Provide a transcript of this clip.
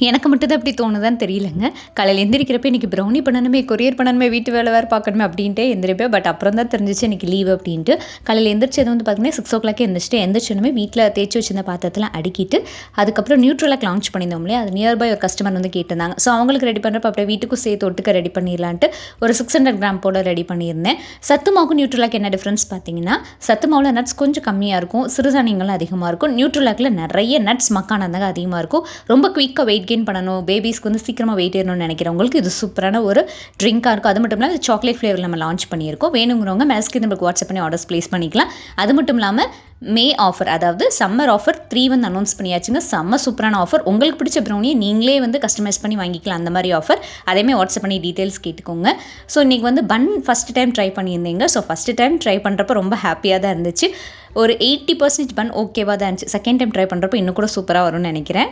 எனக்கு மட்டும் தான் அப்படி தோணுதான்னு தெரியலங்க. காலையில் எந்திரிக்கிறப்ப இன்றைக்கி ப்ரௌனி பண்ணணுமே, கொரியர் பண்ணணுமே, வீட்டு வேலை வேறு பார்க்கணுமே அப்படின்ட்டே எந்திரிப்பேன். பட் அப்புறம் தான் தெரிஞ்சிச்சு இன்றைக்கி லீவ் அப்படின்ட்டு. காலையில் எந்திரிச்சது வந்து பார்த்திங்கன்னா 6:00 எந்திரிச்சிட்டு எந்திரிச்சோன்னே வீட்டில் தேய்ச்சி வச்சிருந்த பாத்திரத்தெல்லாம் அடுக்கிட்டு, அதுக்கப்புறம் நியூட்ரலாக் லான்ச் பண்ணியிருந்தோம் இல்லையா, அது நியர்பை ஒரு கஸ்டமர் வந்து கேட்டிருந்தாங்க. ஸோ அவங்களுக்கு ரெடி பண்ணுறப்ப அப்படியே வீட்டுக்கும் சேர்த்து ஒட்டுக்க ரெடி பண்ணிடலான்ட்டு ஒரு 600 கிராம் போல் ரெடி பண்ணியிருந்தேன். சத்து மாவுக்கும் நியூட்ரலாக் என்ன டிஃப்ரென்ஸ் பார்த்தீங்கன்னா, சத்து மாவில் நட்ஸ் கொஞ்சம் கம்மியாக இருக்கும், சிறுதானியங்களும் அதிகமாக இருக்கும். நியூட்ரலாக்கில் நிறைய நட்ஸ் மக்கானதாக அதிகமாக இருக்கும். ரொம்ப குயிக்காக வெயிட் கெயின் பண்ணணும், பேபிஸ்க்கு வந்து சீக்கிரமாக வெயிட் ஏறணும்னு நினைக்கிறவங்களுக்கு இது சூப்பரான ஒரு ட்ரிங்காக இருக்கும். அது மட்டும் இல்லாமல் சாக்லேட் ஃப்ளேவர் நம்ம லான்ச் பண்ணியிருக்கோம். வேணுங்கிறவங்க மேஸ்க்கு நம்மளுக்கு வாட்ஸ்அப் பண்ணி ஆர்டர்ஸ் ப்ளேஸ் பண்ணிக்கலாம். அது மட்டும் இல்லாமல் மே ஆஃபர், அதாவது சம்மர் ஆஃபர் 3 வந்து அனௌன்ஸ் பண்ணியாச்சுங்க. செம்ம சூப்பரான ஆஃபர். உங்களுக்கு பிடிச்ச ப்ரௌனியை நீங்களே வந்து கஸ்டமைஸ் பண்ணி வாங்கிக்கலாம், அந்த மாதிரி ஆஃபர். அதேமாதிரி வாட்ஸ்அப் பண்ணி டீட்டெயில்ஸ் கேட்டுக்கோங்க. ஸோ இன்றைக்கி வந்து பன் ஃபஸ்ட் டைம் ட்ரை பண்ணியிருந்தீங்க. ஸோ ஃபஸ்ட்டு டைம் ட்ரை பண்ணுறப்ப ரொம்ப ஹாப்பியாக தான் இருந்துச்சு. ஒரு 80% பன் ஓகேவாக தான் இருந்துச்சு. செகண்ட் டைம் ட்ரை பண்ணுறப்போ இன்னும் கூட சூப்பராக வரும்னு நினைக்கிறேன்.